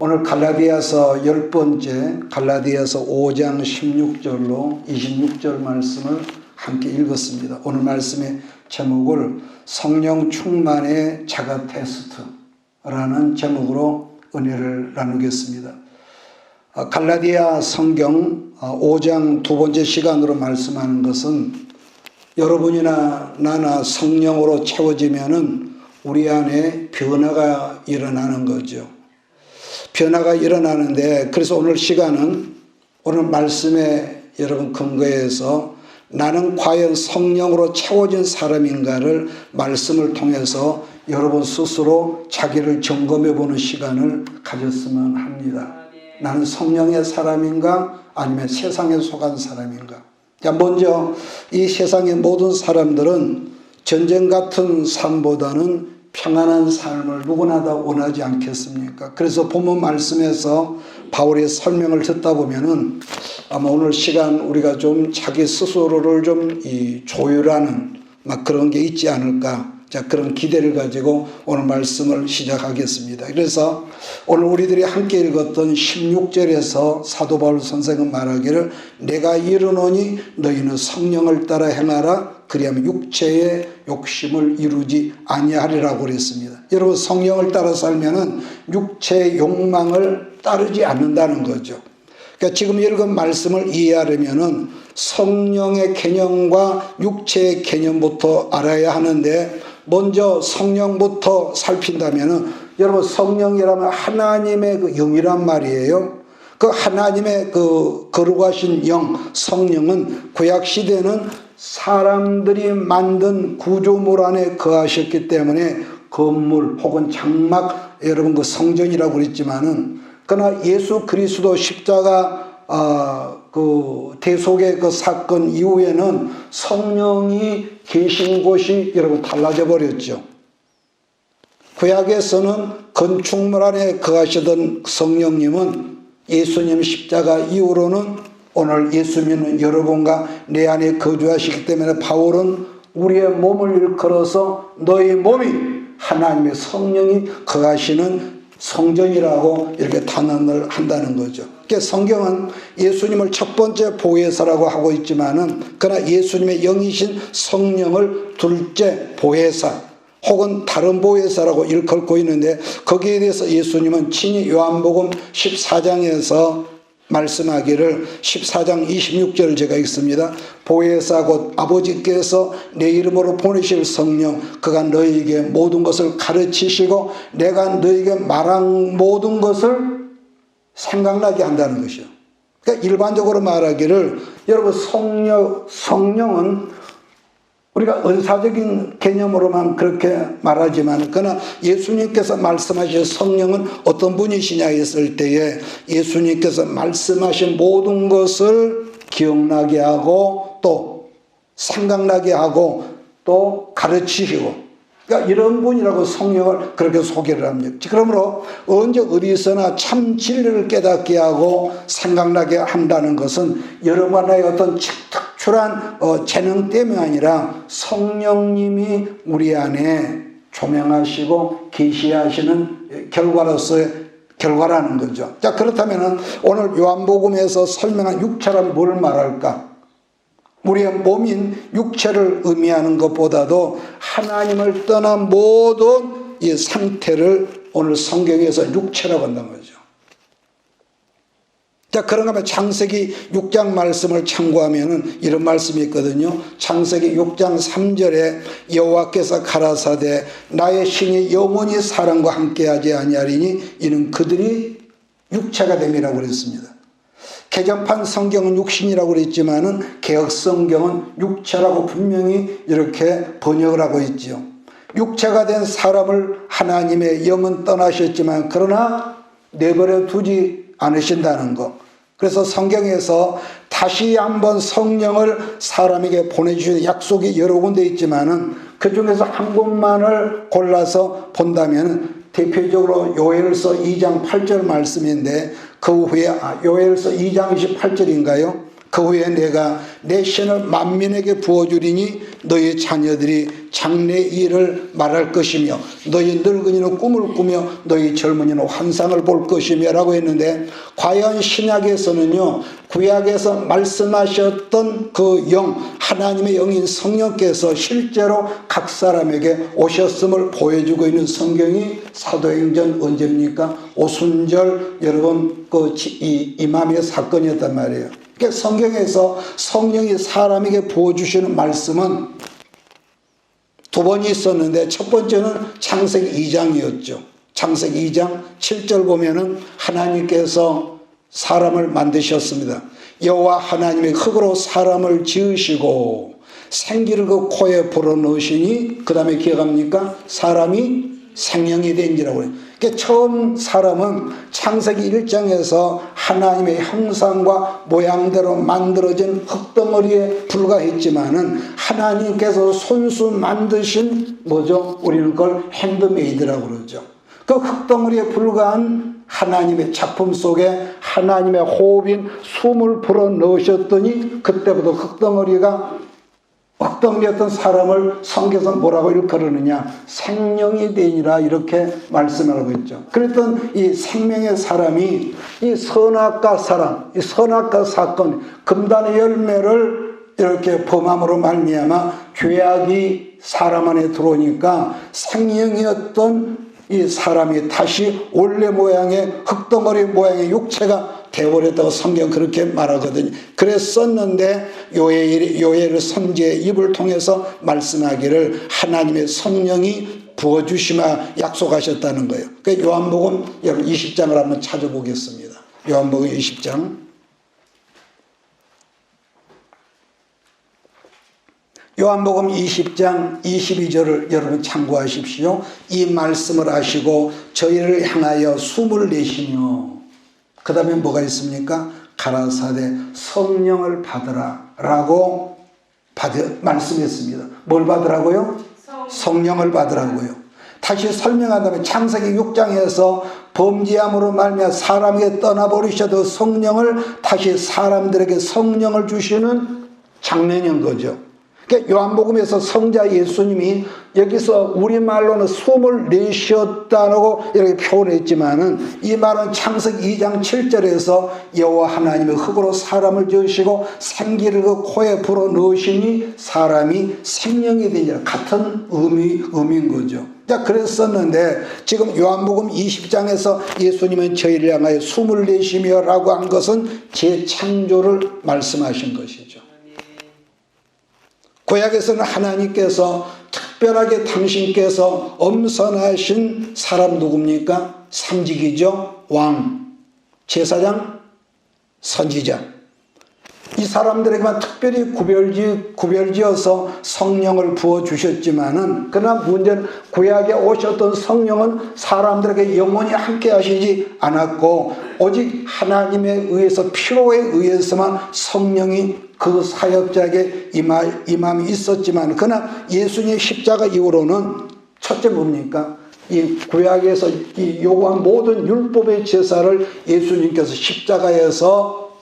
오늘 갈라디아서 10번째 갈라디아서 5장 16절로 26절 말씀을 함께 읽었습니다. 오늘 말씀의 제목을 성령 충만의 자가 테스트라는 제목으로 은혜를 나누겠습니다. 갈라디아 성경 5장 두 번째 시간으로 말씀하는 것은 여러분이나 나나 성령으로 채워지면은 우리 안에 변화가 일어나는 거죠. 변화가 일어나는데, 그래서 오늘 시간은 오늘 말씀에 여러분 근거해서 나는 과연 성령으로 채워진 사람인가를 말씀을 통해서 여러분 스스로 자기를 점검해 보는 시간을 가졌으면 합니다. 나는 성령의 사람인가 아니면 세상에 속한 사람인가? 자, 먼저 이 세상의 모든 사람들은 전쟁 같은 삶보다는 평안한 삶을 누구나 다 원하지 않겠습니까? 그래서 본문 말씀에서 바울의 설명을 듣다 보면은 아마 오늘 시간 우리가 좀 자기 스스로를 좀 조율하는 그런 게 있지 않을까. 자, 그런 기대를 가지고 오늘 말씀을 시작하겠습니다. 그래서 오늘 우리들이 함께 읽었던 16절에서 사도 바울 선생은 말하기를 내가 이르노니 너희는 성령을 따라 행하라. 그리하면 육체의 욕심을 이루지 아니하리라고 그랬습니다. 여러분, 성령을 따라 살면은 육체의 욕망을 따르지 않는다는 거죠. 그러니까 지금 읽은 말씀을 이해하려면은 성령의 개념과 육체의 개념부터 알아야 하는데, 먼저 성령부터 살핀다면은 여러분, 성령이라면 하나님의 그 영이란 말이에요. 그 하나님의 그 거룩하신 영, 성령은 구약 시대는 사람들이 만든 구조물 안에 거하셨기 때문에 건물 혹은 장막, 여러분 그 성전이라고 그랬지만은, 그러나 예수 그리스도 십자가 그 대속의 그 사건 이후에는 성령이 계신 곳이 여러분 달라져 버렸죠. 구약에서는 건축물 안에 거하시던 성령님은 예수님 십자가 이후로는 오늘 예수 믿는 여러분과 내 안에 거주하시기 때문에 바울은 우리의 몸을 일컬어서 너희 몸이 하나님의 성령이 거하시는 성전이라고 이렇게 단언을 한다는 거죠. 그러니까 성경은 예수님을 첫 번째 보혜사라고 하고 있지만은, 그러나 예수님의 영이신 성령을 둘째 보혜사 혹은 다른 보혜사라고 일컬고 있는데, 거기에 대해서 예수님은 친히 요한복음 14장에서 말씀하기를, 14장 26절을 제가 읽습니다. 보혜사 곧 아버지께서 내 이름으로 보내실 성령, 그가 너희에게 모든 것을 가르치시고 내가 너희에게 말한 모든 것을 생각나게 한다는 것이요. 그러니까 일반적으로 말하기를, 여러분 성령은 우리가 은사적인 개념으로만 그렇게 말하지만, 그러나 예수님께서 말씀하신 성령은 어떤 분이시냐 했을 때에 예수님께서 말씀하신 모든 것을 기억나게 하고 또 생각나게 하고 또 가르치시고, 그러니까 이런 분이라고 성령을 그렇게 소개를 합니다. 그러므로 언제 어디서나 참 진리를 깨닫게 하고 생각나게 한다는 것은 여러분의 어떤 특출한 재능 때문이 아니라 성령님이 우리 안에 조명하시고 계시하시는 결과라는 거죠. 자, 그렇다면 오늘 요한복음에서 설명한 육체란 뭘 말할까? 우리의 몸인 육체를 의미하는 것보다도 하나님을 떠난 모든 이 상태를 오늘 성경에서 육체라고 한다는 거죠. 자, 그런가 하면 창세기 6장 말씀을 참고하면은 이런 말씀이 있거든요. 창세기 6장 3절에 여호와께서 가라사대 나의 신이 영원히 사람과 함께하지 아니하리니 이는 그들이 육체가 됨이라고 그랬습니다. 개정판 성경은 육신이라고 그랬지만은 개역 성경은 육체라고 분명히 이렇게 번역을 하고 있죠. 육체가 된 사람을 하나님의 영은 떠나셨지만 그러나 내버려 두지 않으신다는 것. 그래서 성경에서 다시 한번 성령을 사람에게 보내주시는 약속이 여러 군데 있지만은 그 중에서 한 곳만을 골라서 본다면 대표적으로 요엘서 2장 8절 말씀인데, 그 후에 요엘서 2장 28절인가요? 그 후에 내가 내 신을 만민에게 부어주리니 너희 자녀들이 장래 일을 말할 것이며 너희 늙은이는 꿈을 꾸며 너희 젊은이는 환상을 볼 것이며 라고 했는데, 과연 신약에서는요, 구약에서 말씀하셨던 그 영, 하나님의 영인 성령께서 실제로 각 사람에게 오셨음을 보여주고 있는 성경이 사도행전 언제입니까? 오순절 여러분 이맘의 사건이었단 말이에요. 그러니까 성경에서 성령이 사람에게 부어주시는 말씀은 두 번이 있었는데, 첫 번째는 창세기 2장이었죠. 창세기 2장 7절 보면은 하나님께서 사람을 만드셨습니다. 여호와 하나님이 흙으로 사람을 지으시고 생기를 그 코에 불어넣으시니, 그 다음에 기억합니까? 사람이 생명이 된지라고 해요. 그러니까 처음 사람은 창세기 1장에서 하나님의 형상과 모양대로 만들어진 흙덩어리에 불과했지만은, 하나님께서 손수 만드신 뭐죠? 우리는 그걸 핸드메이드라고 그러죠. 그 흙덩어리에 불과한 하나님의 작품 속에 하나님의 호흡인 숨을 불어넣으셨더니, 그때부터 흙덩어리였던 사람을 성경에서 뭐라고 일컬으느냐? 생명이 되니라, 이렇게 말씀을 하고 있죠. 그랬던 이 생명의 사람이 이 선악과 사랑, 이 선악과 사건, 금단의 열매를 이렇게 범함으로 말미암아 죄악이 사람 안에 들어오니까 생명이었던 이 사람이 다시 원래 모양의 흙덩어리 모양의 육체가 되어버렸다고 성경 그렇게 말하거든요. 그랬었는데 요엘 선지의 입을 통해서 말씀하기를 하나님의 성령이 부어주시마 약속하셨다는 거예요. 그러니까 요한복음 여러분 20장을 한번 찾아보겠습니다. 요한복음 20장. 요한복음 20장 22절을 여러분 참고하십시오. 이 말씀을 하시고 저희를 향하여 숨을 내쉬며, 그 다음에 뭐가 있습니까? 가라사대 성령을 받으라 라고 말씀했습니다. 뭘 받으라고요? 성령을 받으라고요. 다시 설명한다면 창세기 6장에서 범죄함으로 말미암아 사람에게 떠나버리셔도 성령을 다시 사람들에게 성령을 주시는 장면인 거죠. 그러니까 요한복음에서 성자 예수님이 여기서 우리말로는 숨을 내쉬었다고 이렇게 표현했지만은, 이 말은 창세기 2장 7절에서 여호와 하나님의 흙으로 사람을 지으시고 생기를 그 코에 불어넣으시니 사람이 생명이 되니라, 같은 의미인 거죠. 자, 그랬었는데 지금 요한복음 20장에서 예수님은 저희를 향하여 숨을 내쉬며 라고 한 것은 재창조를 말씀하신 것이죠. 구약에서는 하나님께서 특별하게 당신께서 엄선하신 사람 누굽니까? 삼직이죠. 왕, 제사장, 선지자. 이 사람들에게만 특별히 구별지어서 성령을 부어주셨지만은, 그러나 문제는 구약에 오셨던 성령은 사람들에게 영원히 함께 하시지 않았고, 오직 하나님에 의해서 필요에 의해서만 성령이 그 사역자에게 임함이 있었지만, 그러나 예수님의 십자가 이후로는 첫째 뭡니까? 이 구약에서 이 요구한 모든 율법의 제사를 예수님께서 십자가에서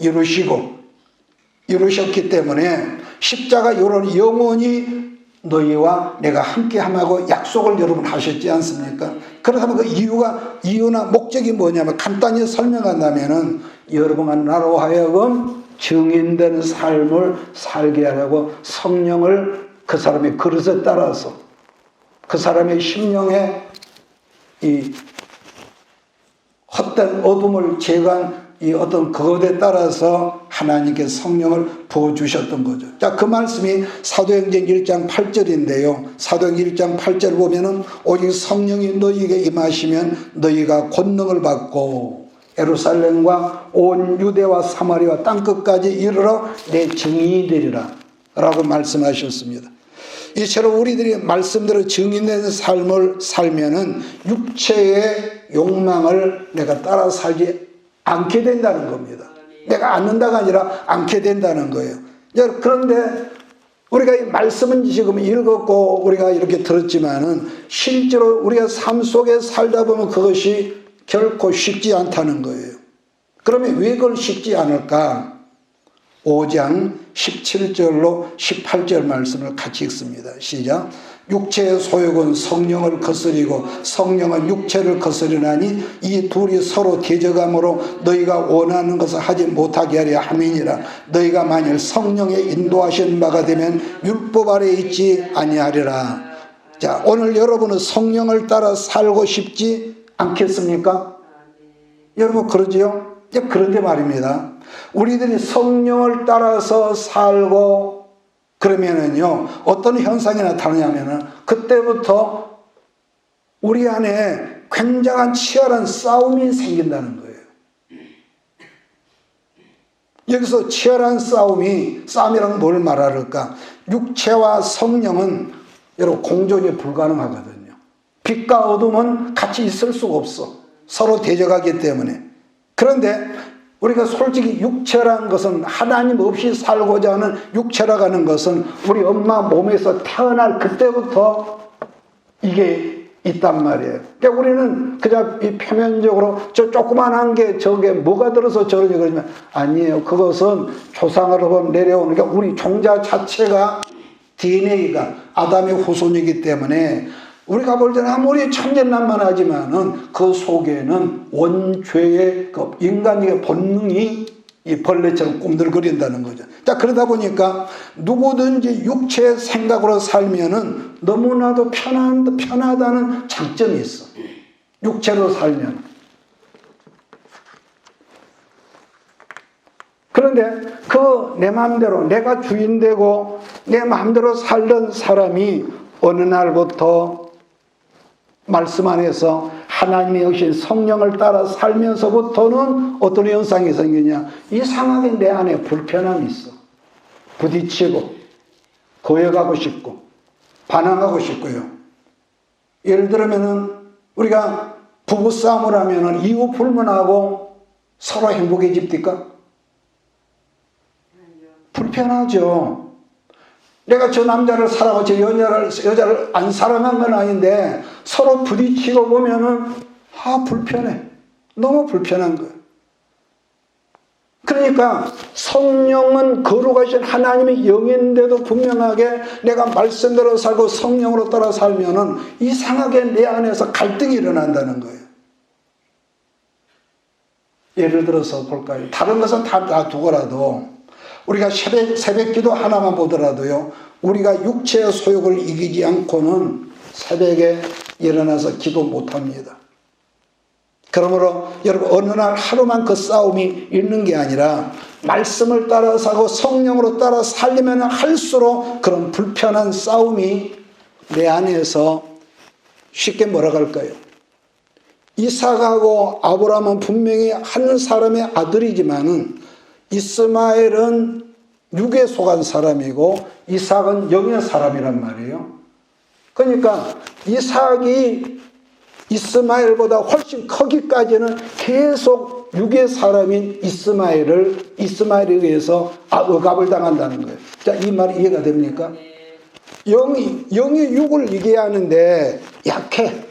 이루셨기 때문에 십자가 이후로는 영원히 너희와 내가 함께 함하고 약속을 여러분 하셨지 않습니까? 그렇다면 그 이유나 목적이 뭐냐면, 간단히 설명한다면은 여러분과 나로 하여금 증인된 삶을 살게 하려고 성령을 그 사람의 그릇에 따라서, 그 사람의 심령에 이 헛된 어둠을 제거한 이 어떤 그것에 따라서 하나님께 성령을 부어주셨던 거죠. 자, 그 말씀이 사도행전 1장 8절인데요. 사도행전 1장 8절 보면은 오직 성령이 너희에게 임하시면 너희가 권능을 받고 예루살렘과 온 유대와 사마리아 땅끝까지 이르러 내 증인이 되리라 라고 말씀하셨습니다. 이처럼 우리들이 말씀대로 증인된 삶을 살면은 육체의 욕망을 내가 따라 살지 않게 된다는 겁니다. 내가 않는다가 아니라 않게 된다는 거예요. 그런데 우리가 이 말씀은 지금 읽었고 우리가 이렇게 들었지만은 실제로 우리가 삶 속에 살다 보면 그것이 결코 쉽지 않다는 거예요. 그러면 왜 그걸 쉽지 않을까? 5장 17절로 18절 말씀을 같이 읽습니다. 시작. 육체의 소욕은 성령을 거스리고 성령은 육체를 거스리나니 이 둘이 서로 대적함으로 너희가 원하는 것을 하지 못하게 하려 함이니라. 너희가 만일 성령의 인도하신 바가 되면 율법 아래 있지 아니하리라. 자, 오늘 여러분은 성령을 따라 살고 싶지 않겠습니까? 여러분 그러지요? 그런데 말입니다. 우리들이 성령을 따라서 살고 그러면은요, 어떤 현상이 나타나냐면은, 그때부터 우리 안에 굉장한 치열한 싸움이 생긴다는 거예요. 여기서 치열한 싸움이란 뭘 말할까? 육체와 성령은 여러분 공존이 불가능하거든요. 빛과 어둠은 같이 있을 수가 없어. 서로 대적하기 때문에. 그런데 우리가 솔직히 육체라는 것은 하나님 없이 살고자 하는 육체라고 하는 것은 우리 엄마 몸에서 태어날 그때부터 이게 있단 말이에요. 그러니까 우리는 그냥 이 표면적으로 저 조그만한 게 저게 뭐가 들어서 저러지 그러면 아니에요. 그것은 조상으로부터 내려오는 게 우리 종자 자체가 DNA가 아담의 후손이기 때문에 우리가 볼 때는 아무리 천진난만하지만은 그 속에는 원죄의 그 인간의 본능이 이 벌레처럼 꿈들거린다는 거죠. 자, 그러다 보니까 누구든지 육체의 생각으로 살면은 너무나도 편하다는 장점이 있어. 육체로 살면. 그런데 그 내 마음대로 내가 주인되고 내 마음대로 살던 사람이 어느 날부터 말씀 안에서 하나님의 여신 성령을 따라 살면서부터는 어떤 현상이 생기냐. 이상하게 내 안에 불편함이 있어. 부딪히고 거역하고 싶고 반항하고 싶고요. 예를 들면은 우리가 부부싸움을 하면은 이유 불문하고 서로 행복해집니까? 불편하죠. 내가 저 남자를 사랑하고 저 여자를 안 사랑한 건 아닌데 서로 부딪히고 보면은 불편해. 너무 불편한 거예요. 그러니까 성령은 거룩하신 하나님의 영인데도 분명하게 내가 말씀대로 살고 성령으로 따라 살면은 이상하게 내 안에서 갈등이 일어난다는 거예요. 예를 들어서 볼까요? 다른 것은 다 두고라도 우리가 새벽 기도 하나만 보더라도요, 우리가 육체의 소욕을 이기지 않고는 새벽에 일어나서 기도 못합니다. 그러므로 여러분 어느 날 하루만 그 싸움이 있는 게 아니라 말씀을 따라 사고 성령으로 따라 살려면 할수록 그런 불편한 싸움이 내 안에서 쉽게 몰아갈까요? 이삭하고 아브라함은 분명히 한 사람의 아들이지만은 이스마엘은 육에 속한 사람이고 이삭은 영의 사람이란 말이에요. 그러니까 이삭이 이스마엘보다 훨씬 크기까지는 계속 육의 사람인 이스마엘에 의해서 억압을 당한다는 거예요. 자, 이 말이 이해가 됩니까? 영이 육을 이겨야 하는데 약해.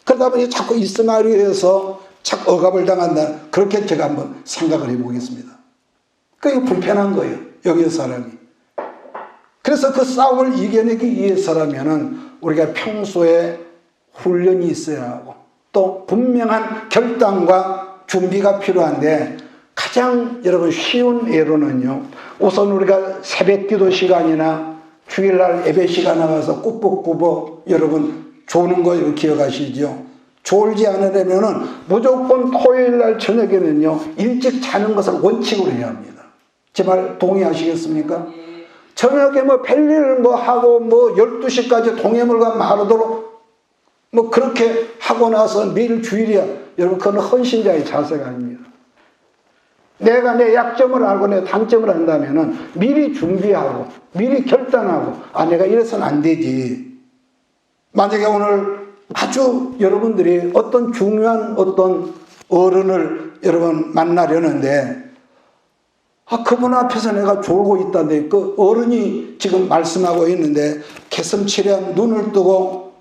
그러다 보니 자꾸 이스마엘에 의해서 자꾸 억압을 당한다. 그렇게 제가 한번 생각을 해보겠습니다. 그게 불편한 거예요. 여기 사람이. 그래서 그 싸움을 이겨내기 위해서라면은 우리가 평소에 훈련이 있어야 하고 또 분명한 결단과 준비가 필요한데 가장 여러분 쉬운 예로는요. 우선 우리가 새벽 기도 시간이나 주일날 예배 시간 나가서 꾸벅꾸벅 여러분 조는 거 이거 기억하시죠? 졸지 않으려면은 무조건 토요일날 저녁에는요 일찍 자는 것을 원칙으로 해야 합니다. 제 말 동의하시겠습니까? 저녁에 별일 하고 12시까지 동해물과 마르도록 그렇게 하고 나서 매일 주일이야. 여러분 그건 헌신자의 자세가 아닙니다. 내가 내 약점을 알고 내 단점을 안다면은 미리 준비하고 미리 결단하고 내가 이래서는 안 되지. 만약에 오늘 아주 여러분들이 어떤 중요한 어떤 어른을 여러분 만나려는데 그분 앞에서 내가 졸고 있다는데 그 어른이 지금 말씀하고 있는데 개슴치레한 눈을 뜨고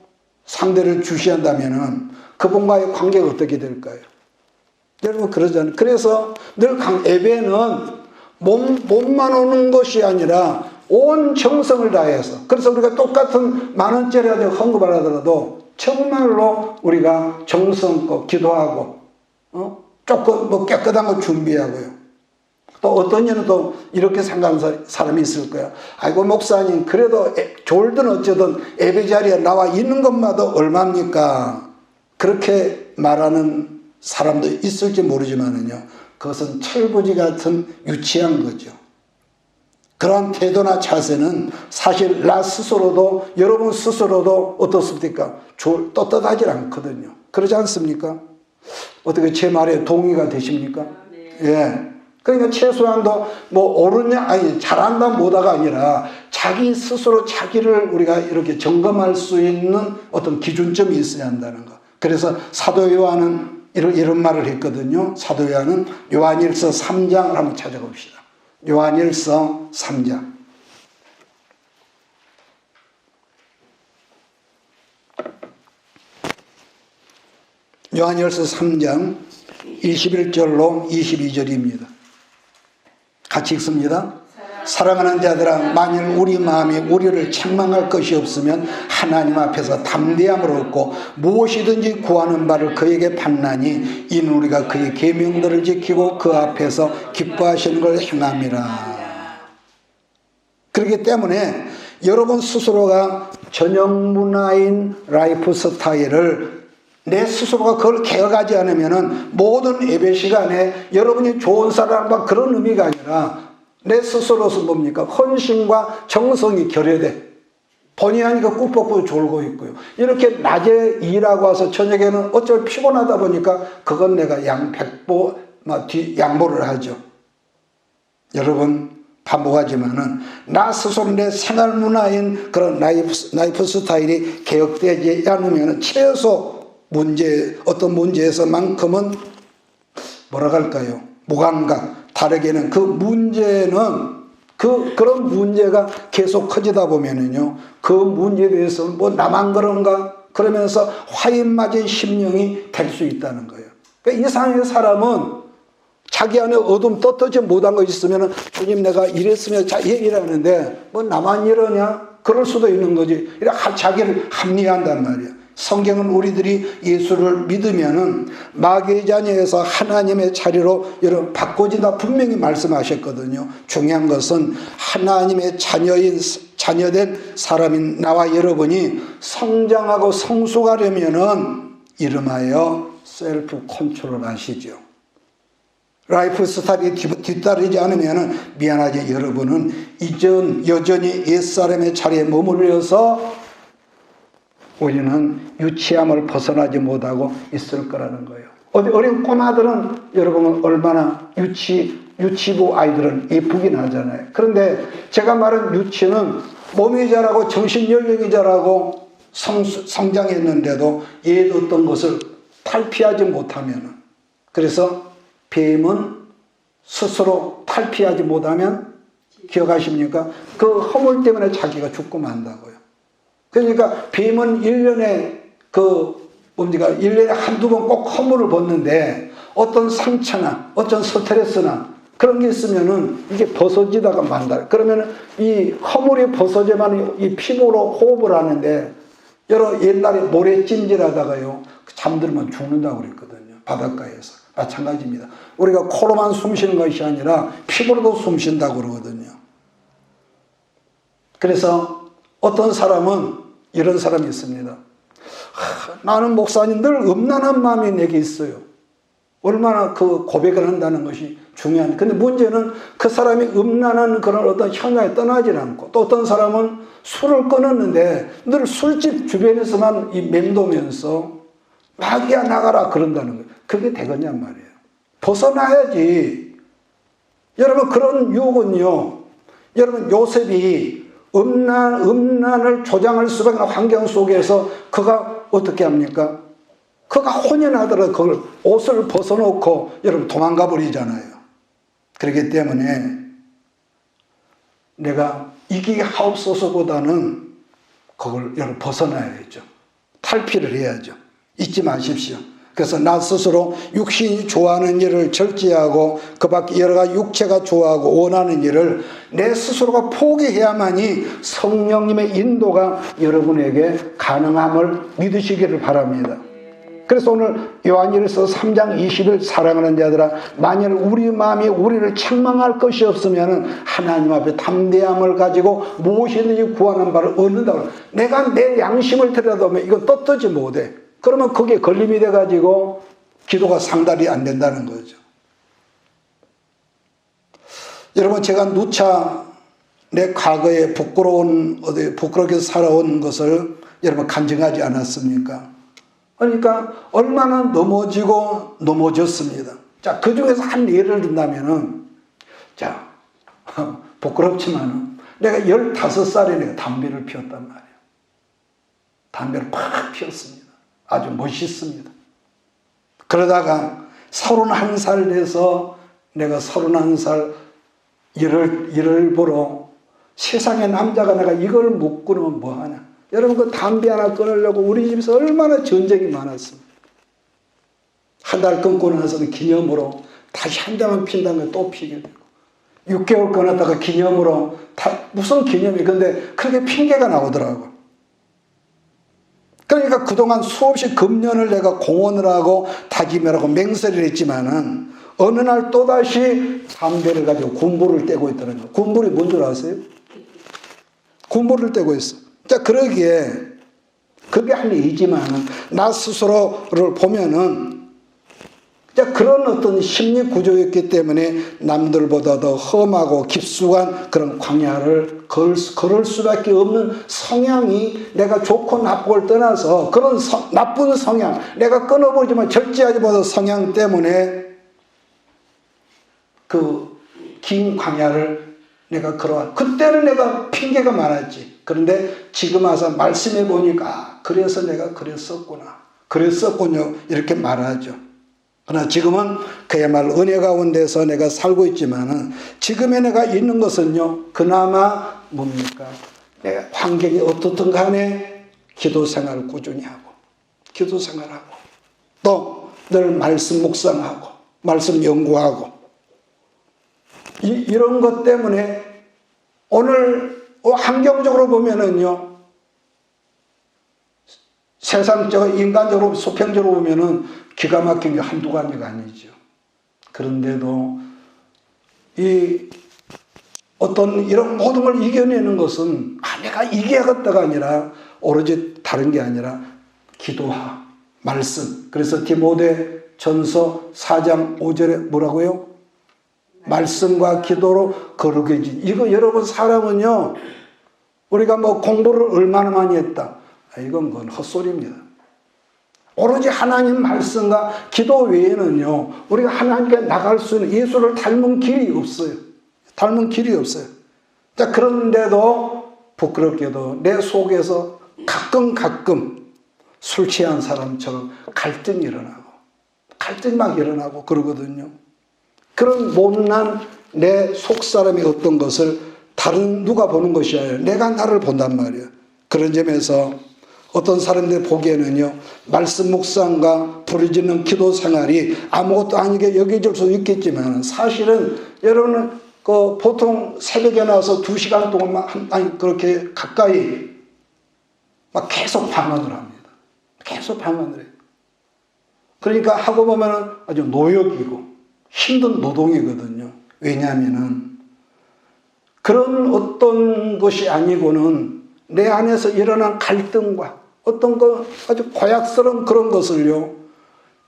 상대를 주시한다면은 그분과의 관계가 어떻게 될까요? 여러분 그러잖아요. 그래서 늘 예배는 몸만 오는 것이 아니라 온 정성을 다해서, 그래서 우리가 똑같은 10,000원짜리 헌금을 하더라도 정말로 우리가 정성껏 기도하고 조금 뭐 깨끗한 거 준비하고요. 또 어떤 이는 또 이렇게 생각하는 사람이 있을 거야. 아이고 목사님 그래도 졸든 어쩌든 예배 자리에 나와 있는 것마다 얼마입니까? 그렇게 말하는 사람도 있을지 모르지만은요, 그것은 철부지 같은 유치한 거죠. 그러한 태도나 자세는 사실 나 스스로도, 여러분 스스로도 어떻습니까? 떳떳하지 않거든요. 그러지 않습니까? 어떻게 제 말에 동의가 되십니까? 네. 예. 그러니까 최소한도 뭐 옳으냐, 아니 잘한다 못하가 아니라 자기 스스로 자기를 우리가 이렇게 점검할 수 있는 어떤 기준점이 있어야 한다는 거. 그래서 사도 요한은 이런 말을 했거든요. 사도 요한은 요한일서 3장을 한번 찾아봅시다. 요한일서 3장. 요한일서 3장 21절로 22절입니다. 같이 읽습니다. 사랑하는 자들아, 만일 우리 마음이 우리를 책망할 것이 없으면 하나님 앞에서 담대함을 얻고 무엇이든지 구하는 바를 그에게 받나니 이는 우리가 그의 계명들을 지키고 그 앞에서 기뻐하시는 걸 행함이라. 그렇기 때문에 여러분 스스로가 전형 문화인 라이프 스타일을 내 스스로가 그걸 개혁하지 않으면은 모든 예배 시간에 여러분이 좋은 사람과 그런 의미가 아니라 내 스스로서 뭡니까? 헌신과 정성이 결여돼. 본의 하니까 꾹뻑꾹 졸고 있고요. 이렇게 낮에 일하고 와서 저녁에는 어쩔 피곤하다 보니까 그건 내가 양보를 하죠. 여러분 반복하지만은 나 스스로 내 생활 문화인 그런 라이프 스타일이 개혁되지 않으면 최소 어떤 문제에서만큼은 뭐라 할까요? 무감각. 다르게는 그 문제는 그런 문제가 계속 커지다 보면은요, 그 문제에 대해서 뭐 나만 그런가 그러면서 화인 맞은 심령이 될 수 있다는 거예요. 그러니까 이상의 사람은 자기 안에 어둠 떳떳지 못한 거 있으면은 주님 내가 이랬으면 얘기를 하는데 뭐 나만 이러냐? 그럴 수도 있는 거지. 이렇게 자기를 합리화한단 말이야. 성경은 우리들이 예수를 믿으면은 마귀의 자녀에서 하나님의 자리로 여러분 바꿔진다 분명히 말씀하셨거든요. 중요한 것은 하나님의 자녀된 사람인 나와 여러분이 성장하고 성숙하려면은 이름하여 셀프 컨트롤 하시죠. 라이프 스타일이 뒤따르지 않으면은 미안하지 여러분은 여전히 옛사람의 자리에 머물러서 우리는 유치함을 벗어나지 못하고 있을 거라는 거예요. 어린 꼬마들은 여러분 얼마나 유치부 아이들은 예쁘긴 하잖아요. 그런데 제가 말한 유치는 몸이 자라고 정신연령이 자라고 성장했는데도 옛 어떤 것을 탈피하지 못하면, 그래서 뱀은 스스로 탈피하지 못하면 기억하십니까? 그 허물 때문에 자기가 죽고 만다고요. 그러니까 뱀은 1년에 1년에 한두 번 꼭 허물을 벗는데 어떤 상처나 어떤 스트레스나 그런 게 있으면은 이게 벗어지다가 만다. 그러면은 이 허물이 벗어지면 이 피부로 호흡을 하는데 옛날에 모래찜질하다가요 잠들면 죽는다고 그랬거든요. 바닷가에서. 마찬가지입니다. 우리가 코로만 숨 쉬는 것이 아니라 피부로도 숨 쉰다고 그러거든요. 그래서 어떤 사람은 이런 사람이 있습니다. 나는 목사님 늘 음란한 마음이 내게 있어요. 얼마나 그 고백을 한다는 것이 중요한데, 근데 문제는 그 사람이 음란한 그런 어떤 현상에 떠나지 않고, 또 어떤 사람은 술을 끊었는데 늘 술집 주변에서만 맴도면서 마귀야 나가라 그런다는 거예요. 그게 되겠냔 말이에요. 벗어나야지. 여러분 그런 유혹은요, 여러분 요셉이 음란을 조장할 수밖에 없는 환경 속에서 그가 어떻게 합니까? 그가 혼연하더라도 그걸 옷을 벗어놓고 여러분 도망가 버리잖아요. 그렇기 때문에 내가 이기게 하옵소서보다는 그걸 여러분 벗어나야죠. 탈피를 해야죠. 잊지 마십시오. 그래서 나 스스로 육신이 좋아하는 일을 절제하고 그 밖에 여러 가지 육체가 좋아하고 원하는 일을 내 스스로가 포기해야만이 성령님의 인도가 여러분에게 가능함을 믿으시기를 바랍니다. 그래서 오늘 요한일서 3장 20일 사랑하는 자들아, 만일 우리 마음이 우리를 책망할 것이 없으면 하나님 앞에 담대함을 가지고 무엇이든지 구하는 바를 얻는다고. 내가 내 양심을 들여다보면 이건 떳떳지 못해. 그러면 그게 걸림이 돼가지고 기도가 상달이 안 된다는 거죠. 여러분, 제가 누차 내 과거에 부끄럽게 살아온 것을 여러분 간증하지 않았습니까? 그러니까 얼마나 넘어지고 넘어졌습니다. 자, 그 중에서 한 예를 든다면은, 자, 부끄럽지만은 내가 15살에 내가 담배를 피웠단 말이에요. 담배를 팍 피웠습니다. 아주 멋있습니다. 그러다가 31살 돼서 내가 31살 일을 보러 세상의 남자가 내가 이걸 못 끊으면 뭐하냐. 여러분, 그 담배 하나 끊으려고 우리 집에서 얼마나 전쟁이 많았습니다. 한 달 끊고 나서는 기념으로 다시 한 대만 핀다는 걸 또 피게 되고, 6개월 끊었다가 기념으로 무슨 기념이, 근데 그렇게 핑계가 나오더라고. 그러니까 그동안 수없이 금년을 내가 공헌을 하고 다짐을 하고 맹세를 했지만은 어느 날 또다시 담배를 가지고 군부를 떼고 있더라는 거예요. 군부이 뭔 줄 아세요? 군부를 떼고 있어. 자, 그러기에 그게 한 일이지만은 나 스스로를 보면은, 자, 그런 어떤 심리 구조였기 때문에 남들보다 더 험하고 깊숙한 그런 광야를 걸을 수밖에 없는 성향이, 내가 좋고 나쁘고를 떠나서 그런 나쁜 성향, 내가 끊어버리지만 절제하지 못한 성향 때문에 그 긴 광야를 내가 걸어와. 그때는 내가 핑계가 많았지. 그런데 지금 와서 말씀해 보니까 그래서 내가 그랬었군요. 이렇게 말하죠. 그러나 지금은 그야말로 은혜 가운데서 내가 살고 있지만은 지금의 내가 있는 것은요, 그나마 뭡니까? 내가 환경이 어떻든 간에 기도 생활을 꾸준히 하고, 또 늘 말씀 묵상하고, 말씀 연구하고, 이런 것 때문에 오늘 환경적으로 보면은요, 세상적으로, 인간적으로, 수평적으로 보면은 기가 막힌 게 한두 가지가 아니죠. 그런데도 이 어떤 이런 모든 걸 이겨내는 것은 내가 이겨야겠다가 아니라 오로지 다른 게 아니라 기도하, 말씀. 그래서 디모데 전서 4장 5절에 뭐라고요? 말씀과 기도로 거룩해지. 이거 여러분, 사람은요, 우리가 뭐 공부를 얼마나 많이 했다, 이건 그건 헛소리입니다. 오로지 하나님 말씀과 기도 외에는요, 우리가 하나님께 나갈 수 있는, 예수를 닮은 길이 없어요. 자, 그런데도 부끄럽게도 내 속에서 가끔 술 취한 사람처럼 갈등이 막 일어나고 그러거든요. 그런 못난 내 속사람이 어떤 것을 다른 누가 보는 것이 아니라 내가 나를 본단 말이에요. 그런 점에서 어떤 사람들 보기에는요, 말씀 묵상과 부르짖는 기도 생활이 아무것도 아니게 여겨질 수 있겠지만, 사실은 여러분은 그 보통 새벽에 나와서 2시간 동안 그렇게 가까이 막 계속 방언을 합니다. 계속 방언을 해요. 그러니까 하고 보면은 아주 노역이고 힘든 노동이거든요. 왜냐하면은 그런 어떤 것이 아니고는 내 안에서 일어난 갈등과 어떤 거 아주 고약스러운 그런 것을요,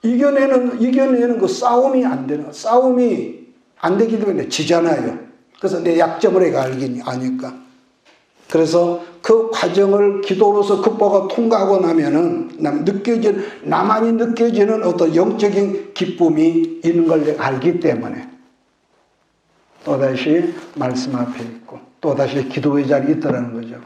이겨내는 그 싸움이 안 되기 때문에 지잖아요. 그래서 내 약점을 내가 아니까. 그래서 그 과정을 기도로서 극복하고 통과하고 나면은 나만이 느껴지는 어떤 영적인 기쁨이 있는 걸 내가 알기 때문에 또다시 말씀 앞에 있고 또다시 기도의 자리에 있더라는 거죠.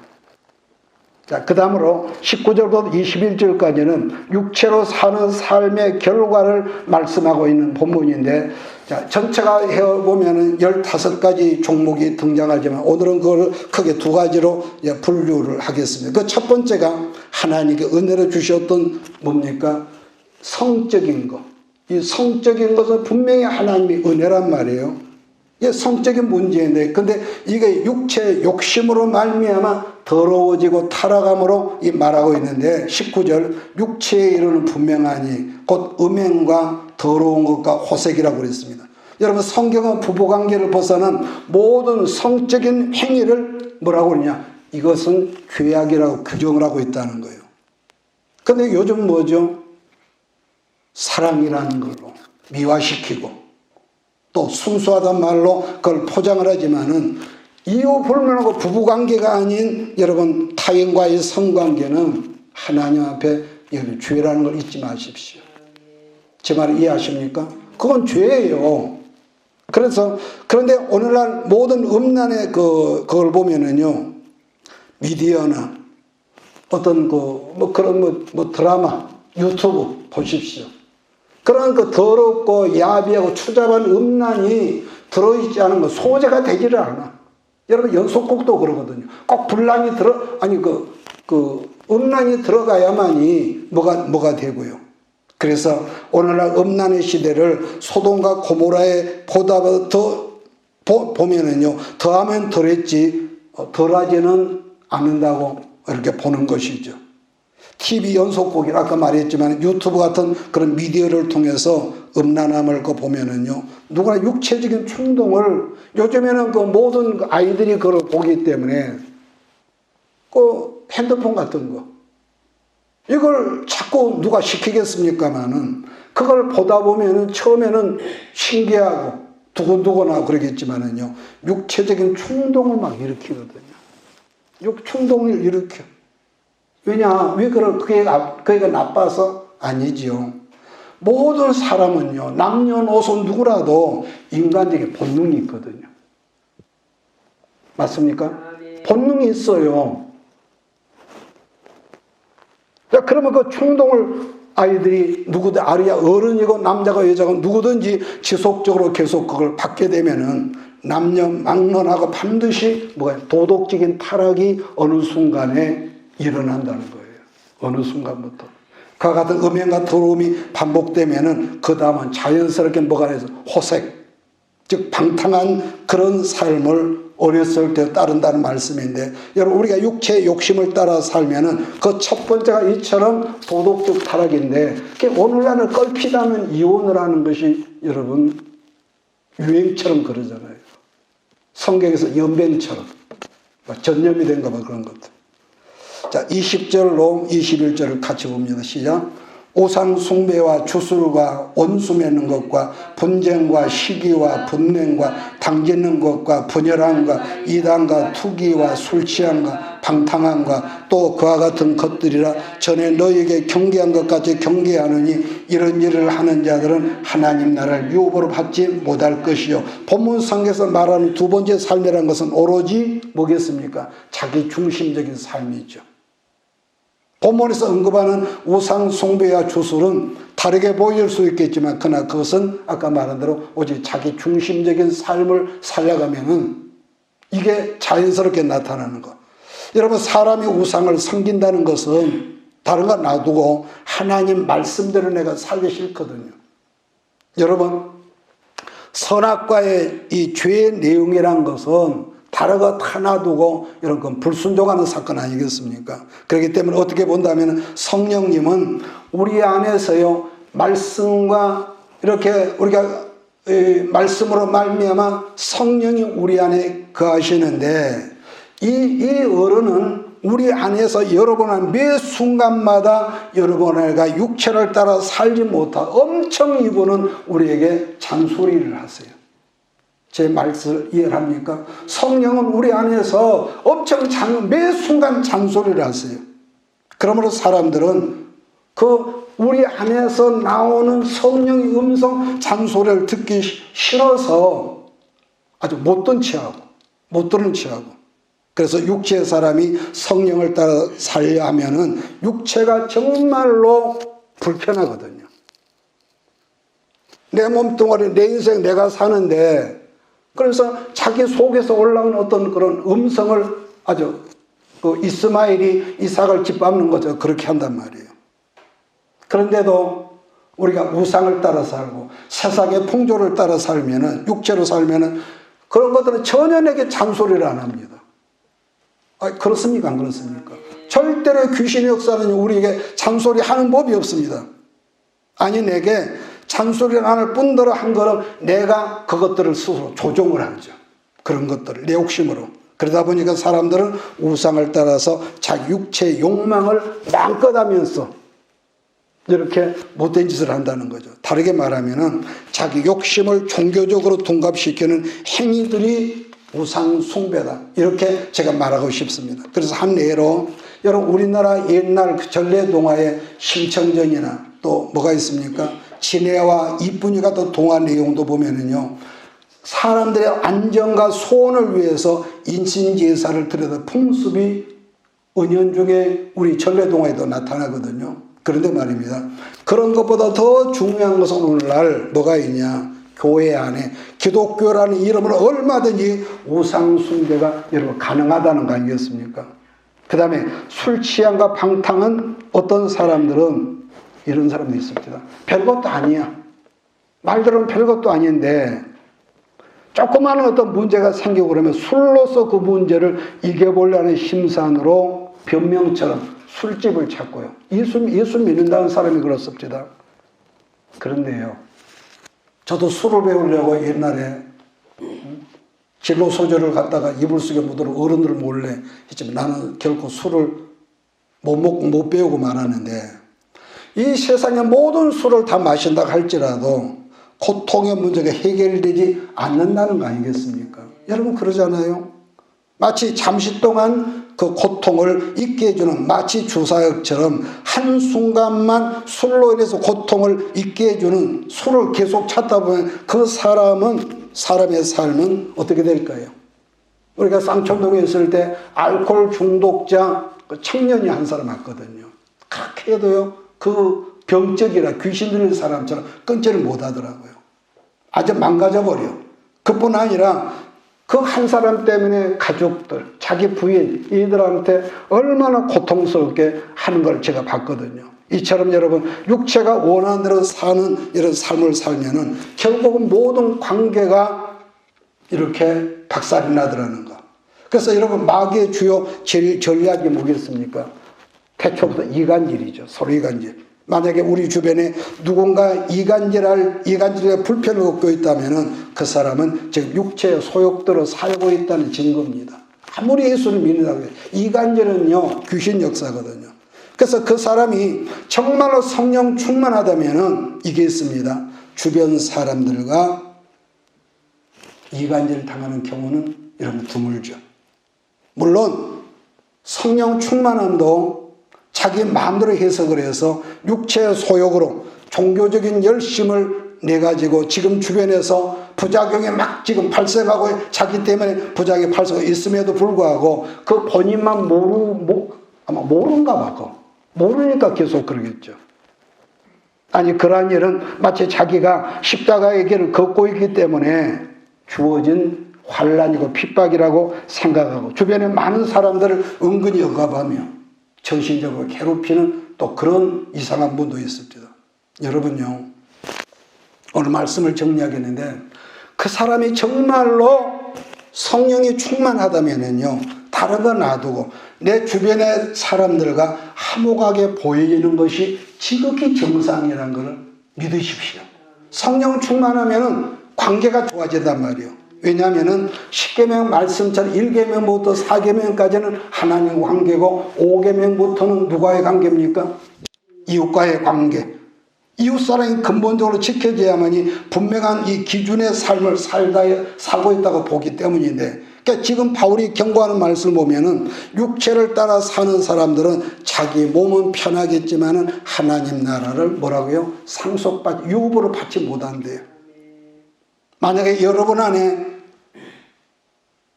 자, 그 다음으로 19절부터 21절까지는 육체로 사는 삶의 결과를 말씀하고 있는 본문인데, 자, 전체가 해보면은 15가지 종목이 등장하지만 오늘은 그걸 크게 2가지로 분류를 하겠습니다. 그 첫 번째가 하나님께 은혜를 주셨던 뭡니까? 성적인 것. 이 성적인 것은 분명히 하나님의 은혜란 말이에요. 이게 성적인 문제인데, 근데 이게 육체의 욕심으로 말미암아 더러워지고 타락함으로 이 말하고 있는데 19절 육체에 이르는 분명하니 곧 음행과 더러운 것과 호색이라고 그랬습니다. 여러분 성경은 부부관계를 벗어난 모든 성적인 행위를 뭐라고 그러냐? 이것은 죄악이라고 규정을 하고 있다는 거예요. 근데 요즘 뭐죠? 사랑이라는 걸로 미화시키고 또 순수하단 말로 그걸 포장을 하지만은 이유 불문하고 부부관계가 아닌 여러분 타인과의 성관계는 하나님 앞에 죄라는 걸 잊지 마십시오. 제 말을 이해하십니까? 그건 죄예요. 그런데 오늘날 모든 음란의 그걸 보면은요, 미디어나 어떤 그런 드라마, 유튜브 보십시오. 그런 더럽고 야비하고 추잡한 음란이 들어있지 않은 거 소재가 되지를 않아. 여러분 연속곡도 그러거든요. 꼭 분란이 음란이 들어가야만이 뭐가 되고요. 그래서 오늘날 음란의 시대를 소돔과 고모라에 보다 더 보면은요, 더하면 덜했지 덜하지는 않는다고 이렇게 보는 것이죠. TV 연속곡이 아까 말했지만 유튜브 같은 그런 미디어를 통해서 음란함을 보면은요, 누구나 육체적인 충동을 요즘에는 모든 아이들이 그걸 보기 때문에 핸드폰 같은 거 이걸 자꾸 누가 시키겠습니까마는 그걸 보다 보면은 처음에는 신기하고 두근두근하고 그러겠지만은요, 육체적인 충동을 막 일으키거든요. 충동을 일으켜. 왜냐? 왜 그게 나빠서? 아니지요. 모든 사람은요, 남녀노소 누구라도 인간적인 본능이 있거든요. 맞습니까? 본능이 있어요. 그러면 그 충동을 아이들이 어른이고 남자가 여자가 누구든지 지속적으로 계속 그걸 받게 되면은 남녀 막론하고 반드시 도덕적인 타락이 어느 순간에 일어난다는 거예요. 어느 순간부터. 그와 같은 음행과 더러움이 반복되면은 그 다음은 자연스럽게 해서 호색, 즉 방탕한 그런 삶을 어렸을 때 따른다는 말씀인데, 여러분 우리가 육체의 욕심을 따라 살면은 그 첫 번째가 이처럼 도덕적 타락인데, 오늘날은 껄핏하면 이혼을 하는 것이 여러분 유행처럼 그러잖아요. 성경에서 연변처럼 전염이 된가 봐 그런 것들. 자, 20절로 21절을 같이 봅니다. 시작. 우상 숭배와 주술과 원수 맺는 것과 분쟁과 시기와 분냉과 당짓는 것과 분열함과 이단과 투기와 술 취함과 방탕함과 또 그와 같은 것들이라 전에 너희에게 경계한 것 같이 경계하느니 이런 일을 하는 자들은 하나님 나라를 유업으로 받지 못할 것이요. 본문 성경에서 말하는 두 번째 삶이라는 것은 오로지 뭐겠습니까? 자기 중심적인 삶이죠. 본문에서 언급하는 우상 숭배와 주술은 다르게 보일 수 있겠지만 그러나 그것은 아까 말한 대로 오직 자기 중심적인 삶을 살려가면은 이게 자연스럽게 나타나는 것. 여러분 사람이 우상을 섬긴다는 것은 다른 거 놔두고 하나님 말씀대로 내가 살기 싫거든요. 여러분 선악과의 이 죄의 내용이란 것은 다른 것 하나 두고 이런 건 불순종하는 사건 아니겠습니까? 그렇기 때문에 어떻게 본다면 성령님은 우리 안에서요 말씀과 이렇게 우리가 말씀으로 말미암아 성령이 우리 안에 거하시는데 이 어른은 우리 안에서 여러분은 매 순간마다 여러분과 육체를 따라 살지 못한 엄청 이분은 우리에게 잔소리를 하세요. 제 말씀을 이해합니까? 성령은 우리 안에서 엄청 매 순간 잔소리를 하세요. 그러므로 사람들은 우리 안에서 나오는 성령의 음성 잔소리를 듣기 싫어서 아주 못 듣는 체하고 그래서 육체의 사람이 성령을 따라 살려 하면은 육체가 정말로 불편하거든요. 내 몸뚱아리, 내 인생 내가 사는데 그래서 자기 속에서 올라오는 어떤 그런 음성을 아주 이스마엘이 이삭을 짓밟는 거죠. 그렇게 한단 말이에요. 그런데도 우리가 우상을 따라 살고 세상의 풍조를 따라 살면은, 육체로 살면은 그런 것들은 전혀 내게 잔소리를 안 합니다. 그렇습니까? 안 그렇습니까? 절대로 귀신의 역사는 우리에게 잔소리하는 법이 없습니다. 아니, 내게 잔소리를 안 할 뿐더러 한 거는 내가 그것들을 스스로 조종을 하죠. 그런 것들을 내 욕심으로. 그러다 보니까 사람들은 우상을 따라서 자기 육체의 욕망을 마음껏 하면서 이렇게 못된 짓을 한다는 거죠. 다르게 말하면은 자기 욕심을 종교적으로 둔갑시키는 행위들이 우상 숭배다, 이렇게 제가 말하고 싶습니다. 그래서 한 예로, 여러분 우리나라 옛날 그 전래동화의 심청전이나 또 뭐가 있습니까? 진해와 이쁜이가 또 동화 내용도 보면은요, 사람들의 안전과 소원을 위해서 인신제사를 드려다 풍습이 은연중에 우리 전래동화에도 나타나거든요. 그런데 말입니다, 그런 것보다 더 중요한 것은 오늘날 뭐가 있냐? 교회 안에 기독교라는 이름으로 얼마든지 우상 숭배가 여러분 가능하다는 거 아니겠습니까? 그 다음에 술 취함과 방탕은 어떤 사람들은 이런 사람도 있습니다. 별것도 아니야. 말들은 별것도 아닌데 조그마한 어떤 문제가 생기고 그러면 술로서 그 문제를 이겨보려는 심산으로 변명처럼 술집을 찾고요. 예수 믿는다는 사람이 그렇습니다. 그런데요, 저도 술을 배우려고 옛날에 진로 소주를 갖다가 이불 속에 묻어로 어른들 몰래 했지만 나는 결코 술을 못 먹고 못 배우고 말았는데, 이 세상의 모든 술을 다 마신다 할지라도 고통의 문제가 해결되지 않는다는 거 아니겠습니까? 여러분 그러잖아요. 마치 잠시 동안 그 고통을 잊게 해주는 마치 주사역처럼 한순간만 술로 인해서 고통을 잊게 해주는 술을 계속 찾다 보면 그 사람의 삶은 어떻게 될까요? 우리가 쌍천동에 있을 때 알코올 중독자 청년이 한 사람 왔거든요. 그렇게 해도요, 그 병적이라 귀신 들린 사람처럼 끊지를 못하더라고요. 아주 망가져버려. 그뿐 아니라 그 한 사람 때문에 가족들, 자기 부인, 이들한테 얼마나 고통스럽게 하는 걸 제가 봤거든요. 이처럼 여러분 육체가 원하는 대로 사는 이런 삶을 살면은 결국은 모든 관계가 이렇게 박살이 나더라는 거. 그래서 여러분 마귀의 주요 전략이 뭐겠습니까? 태초부터 이간질이죠. 서로 이간질. 만약에 우리 주변에 누군가 이간질에 불편을 겪고 있다면은 그 사람은 지금 육체의 소욕대로 살고 있다는 증거입니다. 아무리 예수를 믿는다고 해도 이간질은요, 귀신 역사거든요. 그래서 그 사람이 정말로 성령 충만하다면은 이게 있습니다. 주변 사람들과 이간질을 당하는 경우는 이런 드물죠. 물론 성령 충만함도 자기 마음대로 해석을 해서 육체의 소욕으로 종교적인 열심을 내가지고 지금 주변에서 부작용이 막 지금 발생하고 자기 때문에 부작용이 발생하고 있음에도 불구하고 그 본인만 아마 모른가 봐. 모르니까 계속 그러겠죠. 아니, 그러한 일은 마치 자기가 십자가의 길을 걷고 있기 때문에 주어진 환난이고 핍박이라고 생각하고 주변에 많은 사람들을 은근히 억압하며 정신적으로 괴롭히는 또 그런 이상한 분도 있습니다. 여러분요, 오늘 말씀을 정리하겠는데 그 사람이 정말로 성령이 충만하다면요, 다른 건 놔두고 내 주변의 사람들과 화목하게 보이는 것이 지극히 정상이라는 것을 믿으십시오. 성령 충만하면 관계가 좋아진단 말이에요. 왜냐하면 10계명 말씀처럼 1계명부터 4계명까지는 하나님과 관계고 5계명부터는 누구와의 관계입니까? 이웃과의 관계. 이웃사랑이 근본적으로 지켜져야만이 분명한 이 기준의 삶을 살고 있다고 보기 때문인데, 그러니까 지금 바울이 경고하는 말씀을 보면은 육체를 따라 사는 사람들은 자기 몸은 편하겠지만은 하나님 나라를 뭐라고요? 유업으로 받지 못한대요. 만약에 여러분 안에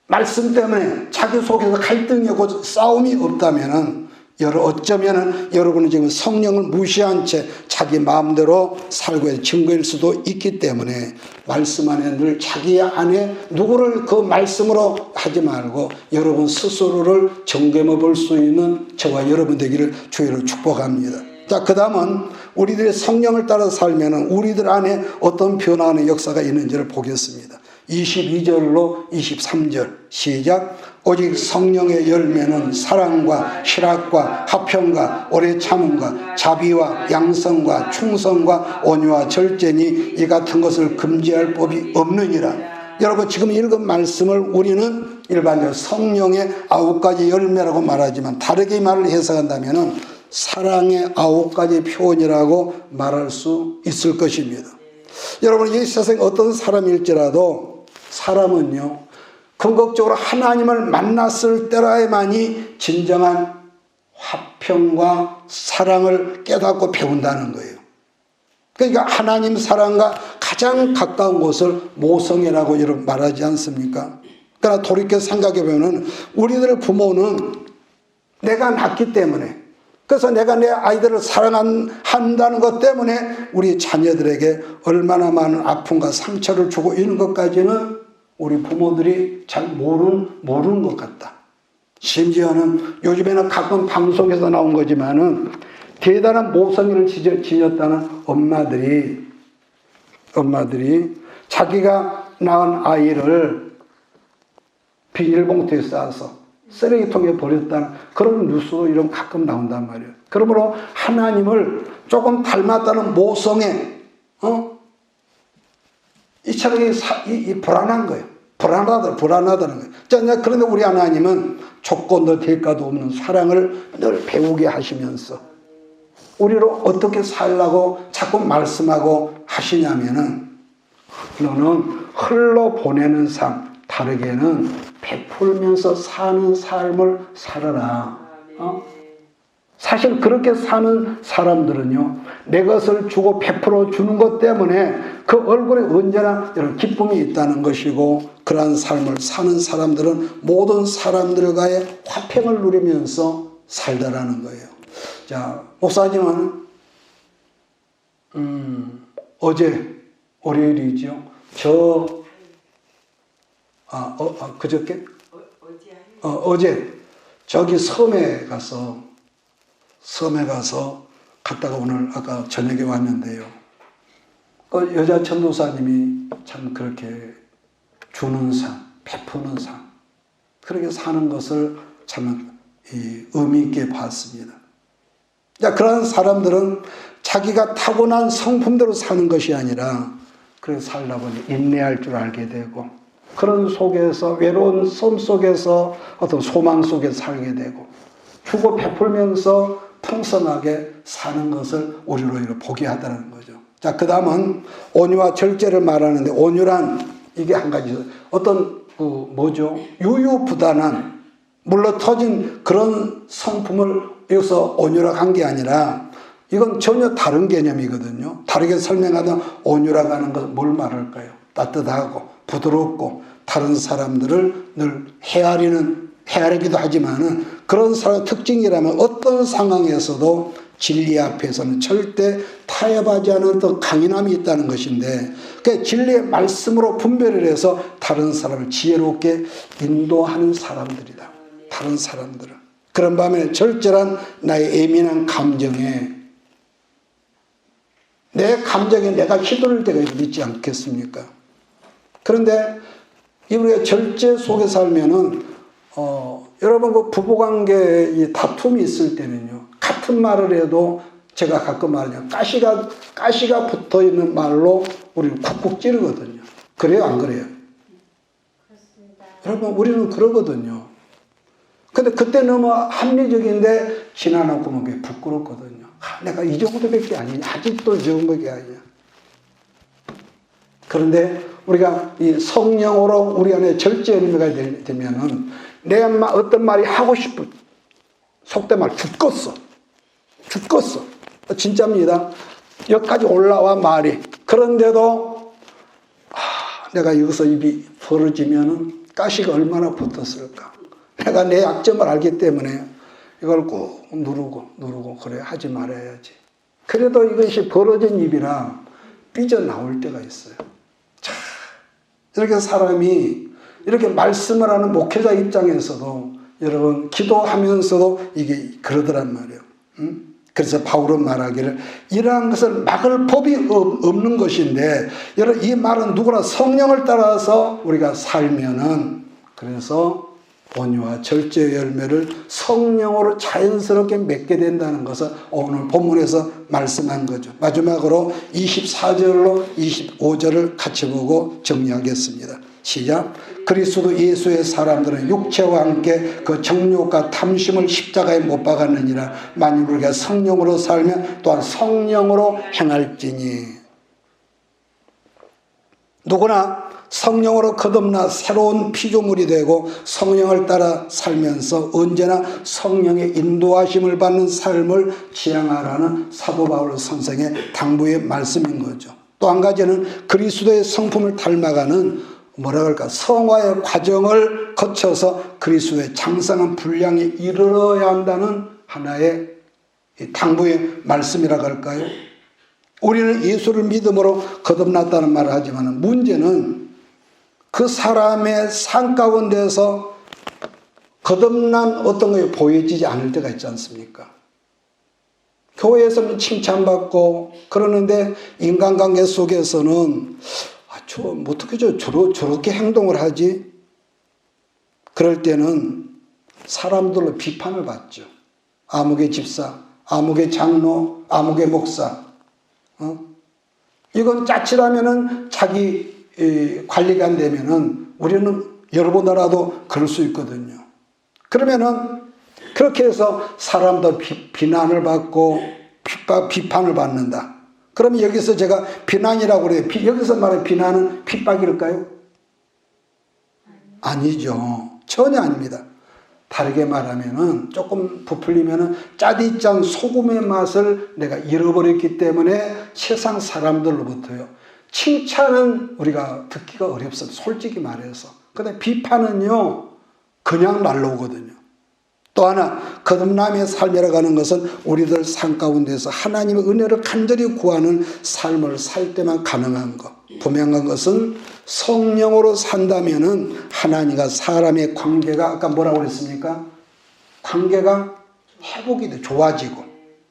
말씀 때문에 자기 속에서 갈등이 없고 싸움이 없다면은 어쩌면은 여러분은 지금 성령을 무시한 채 자기 마음대로 살고 있는 증거일 수도 있기 때문에 말씀 안에 늘 자기 안에 누구를 그 말씀으로 하지 말고 여러분 스스로를 점검해 볼 수 있는 저와 여러분 되기를 주의로 축복합니다. 자, 그 다음은 우리들이 성령을 따라 살면 우리들 안에 어떤 변화하는 역사가 있는지를 보겠습니다. 22절로 23절 시작. 오직 성령의 열매는 사랑과 희락과 화평과 오래 참음과 자비와 양성과 충성과 온유와 절제니 이 같은 것을 금지할 법이 없느니라. 여러분, 지금 읽은 말씀을 우리는 일반적으로 성령의 9가지 열매라고 말하지만 다르게 말을 해석한다면 사랑의 9가지 표현이라고 말할 수 있을 것입니다. 여러분, 이 세상에 어떤 사람일지라도 사람은요, 궁극적으로 하나님을 만났을 때라야만이 진정한 화평과 사랑을 깨닫고 배운다는 거예요. 그러니까 하나님 사랑과 가장 가까운 곳을 모성애라고 여러분 말하지 않습니까? 그러나 돌이켜 생각해 보면 우리들 부모는 내가 낳기 때문에, 그래서 내가 내 아이들을 사랑한다는 것 때문에 우리 자녀들에게 얼마나 많은 아픔과 상처를 주고 있는 것까지는 우리 부모들이 잘 모르는 것 같다. 심지어는 요즘에는 가끔 방송에서 나온 거지만은 대단한 모성애를 지녔다는 엄마들이 자기가 낳은 아이를 비닐봉투에 싸서 쓰레기통에 버렸다는 그런 뉴스도 이런 가끔 나온단 말이에요. 그러므로 하나님을 조금 닮았다는 모성애, 이 차라리 불안한 거예요. 불안하다는 거예요. 자, 그런데 우리 하나님은 조건도 대가도 없는 사랑을 늘 배우게 하시면서 우리로 어떻게 살라고 자꾸 말씀하고 하시냐면은 너는 흘러보내는 삶, 다르게는 베풀면서 사는 삶을 살아라. 사실 그렇게 사는 사람들은요, 내 것을 주고 베풀어 주는 것 때문에 그 얼굴에 언제나 이런 기쁨이 있다는 것이고, 그러한 삶을 사는 사람들은 모든 사람들과의 화평을 누리면서 살다라는 거예요. 자, 목사님은 어제 월요일이죠. 그저께? 어제 저기 섬에 가서 갔다가 오늘 아까 저녁에 왔는데요. 여자 전도사님이 참 그렇게 주는 삶, 베푸는 삶, 그렇게 사는 것을 참 의미 있게 봤습니다. 자, 그런 사람들은 자기가 타고난 성품대로 사는 것이 아니라 그렇게 살다 보니 인내할 줄 알게 되고, 그런 속에서 외로운 삶 속에서 어떤 소망 속에 살게 되고, 주고 베풀면서 풍성하게 사는 것을 우리로 보게 하다는 거죠. 자, 그 다음은 온유와 절제를 말하는데, 온유란 이게 한 가지, 어떤 유유부단한 물러터진 그런 성품을 여기서 온유라고 한 게 아니라 이건 전혀 다른 개념이거든요. 다르게 설명하면 온유라고 하는 것은 뭘 말할까요? 따뜻하고 부드럽고 다른 사람들을 늘 헤아리기도 하지만은 그런 사람의 특징이라면 어떤 상황에서도 진리 앞에서는 절대 타협하지 않은 또 강인함이 있다는 것인데, 그 진리의 말씀으로 분별을 해서 다른 사람을 지혜롭게 인도하는 사람들이다. 다른 사람들은. 그런 밤에 절절한 나의 예민한 감정에, 내 감정에 내가 휘둘릴 때가 있지 않겠습니까? 그런데 우리가 절제 속에 살면은 여러분, 그 부부관계에 다툼이 있을 때는요, 같은 말을 해도 제가 가끔 말하냐, 가시가 붙어 있는 말로 우리는 쿡쿡 찌르거든요. 그래요, 안 그래요? 그렇습니다. 여러분, 우리는 그러거든요. 근데 그때 너무 합리적인데 지나놓고 보면 부끄럽거든요. 내가 이 정도밖에 아니냐, 아직도 이 정도밖에 아니냐. 그런데 우리가 이 성령으로 우리 안에 절제 의미가 되면은 내 어떤 말이 하고 싶은, 속된 말 죽겠어. 진짜입니다. 여기까지 올라와 말이. 그런데도 내가 여기서 입이 벌어지면은 가시가 얼마나 붙었을까. 내가 내 약점을 알기 때문에 이걸 꼭 누르고 그래, 하지 말아야지. 그래도 이것이 벌어진 입이라 삐져나올 때가 있어요. 자, 이렇게 사람이 이렇게 말씀을 하는 목회자 입장에서도 여러분 기도하면서도 이게 그러더란 말이에요. 그래서 바울은 말하기를 이러한 것을 막을 법이 없는 것인데, 여러분 이 말은 누구나 성령을 따라서 우리가 살면은, 그래서 온유와 절제의 열매를 성령으로 자연스럽게 맺게 된다는 것을 오늘 본문에서 말씀한 거죠. 마지막으로 24절로 25절을 같이 보고 정리하겠습니다. 시작. 그리스도 예수의 사람들은 육체와 함께 그 정욕과 탐심을 십자가에 못 박았느니라. 만일 우리가 성령으로 살면 또한 성령으로 행할지니. 누구나 성령으로 거듭나 새로운 피조물이 되고 성령을 따라 살면서 언제나 성령의 인도하심을 받는 삶을 지향하라는 사도 바울 선생의 당부의 말씀인 거죠. 또 한 가지는 그리스도의 성품을 닮아가는 뭐라 그럴까, 성화의 과정을 거쳐서 그리스도의 장성한 분량에 이르러야 한다는 하나의 당부의 말씀이라고 할까요? 우리는 예수를 믿음으로 거듭났다는 말을 하지만 문제는 그 사람의 삶 가운데서 거듭난 어떤 것이 보여지지 않을 때가 있지 않습니까? 교회에서는 칭찬받고 그러는데 인간관계 속에서는 어떻게 저렇게 행동을 하지? 그럴 때는 사람들로 비판을 받죠. 아무개 집사, 아무개 장로, 아무개 목사. 이건 짜치라면은 자기 관리가 안 되면은 우리는 여러분나라도 그럴 수 있거든요. 그러면은 그렇게 해서 사람도 비난을 받고 비판을 받는다. 그러면 여기서 제가 비난이라고 그래요. 여기서 말하는 비난은 핍박일까요? 아니죠. 전혀 아닙니다. 다르게 말하면은 조금 부풀리면은 짜디짠 소금의 맛을 내가 잃어버렸기 때문에 세상 사람들로부터요, 칭찬은 우리가 듣기가 어렵습니다. 솔직히 말해서. 근데 비판은요, 그냥 날라오거든요. 또 하나, 거듭남의 삶이라고 하는 것은 우리들 삶 가운데서 하나님의 은혜를 간절히 구하는 삶을 살 때만 가능한 것. 분명한 것은 성령으로 산다면은 하나님과 사람의 관계가, 아까 뭐라고 그랬습니까? 관계가 회복이 돼, 좋아지고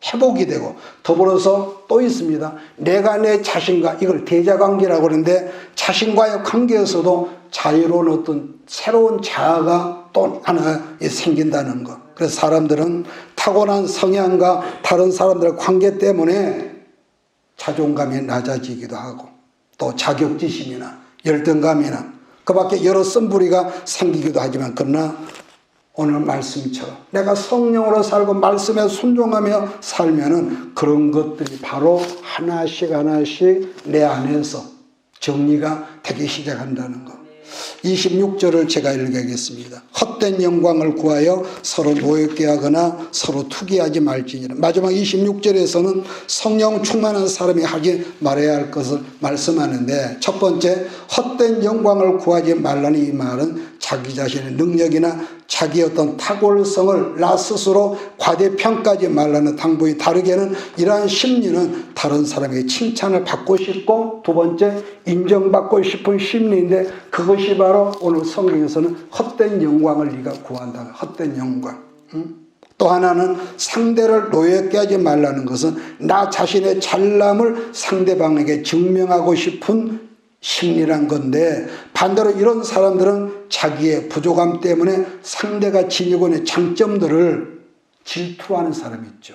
회복이 되고, 더불어서 또 있습니다. 내가 내 자신과, 이걸 대자관계라고 그러는데, 자신과의 관계에서도 자유로운 어떤 새로운 자아가 또 하나 생긴다는 것. 그래서 사람들은 타고난 성향과 다른 사람들의 관계 때문에 자존감이 낮아지기도 하고, 또 자격지심이나 열등감이나 그 밖에 여러 쓴부리가 생기기도 하지만, 그러나 오늘 말씀처럼 내가 성령으로 살고 말씀에 순종하며 살면은 그런 것들이 바로 하나씩 내 안에서 정리가 되기 시작한다는 것. 26절을 제가 읽어야겠습니다. 헛된 영광을 구하여 서로 노엽게 하거나 서로 투기하지 말지니라. 마지막 26절에서는 성령 충만한 사람이 하지 말아야 할 것을 말씀하는데, 첫 번째, 헛된 영광을 구하지 말라는 이 말은 자기 자신의 능력이나 자기의 어떤 탁월성을 나 스스로 과대평가하지 말라는 당부의, 다르게는 이러한 심리는 다른 사람에게 칭찬을 받고 싶고, 두 번째, 인정받고 싶은 심리인데, 그것이 바로 오늘 성경에서는 헛된 영광을 네가 구한다. 헛된 영광. 또 하나는 상대를 노엽게 하지 말라는 것은 나 자신의 잘남을 상대방에게 증명하고 싶은 심리란 건데, 반대로 이런 사람들은 자기의 부족함 때문에 상대가 지니고 있는 장점들을 질투하는 사람이 있죠.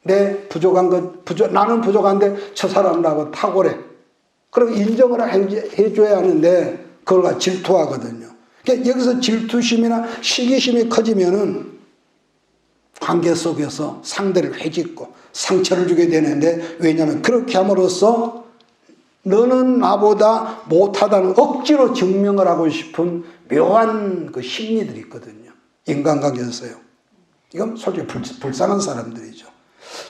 내 부족한 것, 나는 부족한데 저 사람 나하고 탁월해. 그럼 인정을 해줘야 하는데 그걸 질투하거든요. 그러니까 여기서 질투심이나 시기심이 커지면은 관계 속에서 상대를 회짓고 상처를 주게 되는데, 왜냐하면 그렇게 함으로써 너는 나보다 못하다는 억지로 증명을 하고 싶은 묘한 그 심리들이 있거든요. 인간관계에서요. 이건 솔직히 불쌍한 사람들이죠.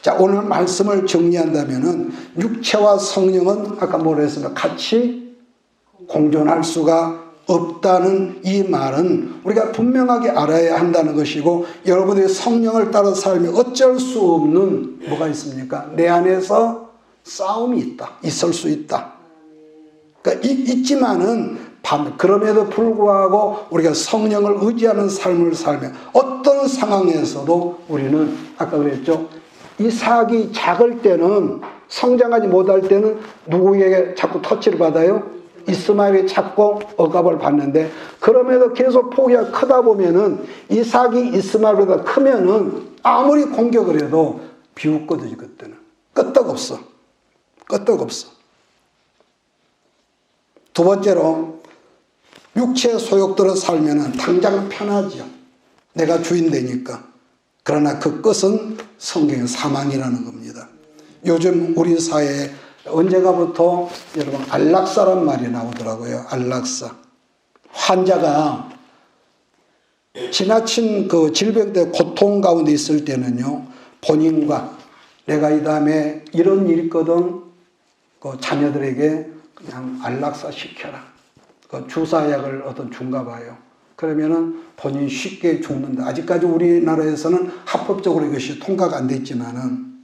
자, 오늘 말씀을 정리한다면은 육체와 성령은 아까 뭐라 했습니까? 같이 공존할 수가 없다는 이 말은 우리가 분명하게 알아야 한다는 것이고, 여러분들이 성령을 따라 살면 어쩔 수 없는 뭐가 있습니까? 내 안에서 싸움이 있다. 있을 수 있다. 그러니까 있지만은 그럼에도 불구하고 우리가 성령을 의지하는 삶을 살면 어떤 상황에서도 우리는 아까 그랬죠. 이삭이 작을 때는 성장하지 못할 때는 누구에게 자꾸 터치를 받아요? 이스마엘이 자꾸 억압을 받는데 그럼에도 계속 포기가 크다 보면은 이삭이 이스마엘보다 크면은 아무리 공격을 해도 비웃거든요. 그때는 끄떡없어. 끄떡없어. 두 번째로 육체의 소욕대로 살면은 당장 편하지요. 내가 주인 되니까. 그러나 그 끝은 성경의 사망이라는 겁니다. 요즘 우리 사회에 언제가부터 여러분 안락사란 말이 나오더라고요. 안락사. 환자가 지나친 그 질병 때 고통 가운데 있을 때는요. 본인과 내가 이 다음에 이런 일이 있거든 그 자녀들에게 그냥 안락사 시켜라. 그 주사약을 어떤 준가 봐요. 그러면은 본인이 쉽게 죽는다. 아직까지 우리나라에서는 합법적으로 이것이 통과가 안 됐지만은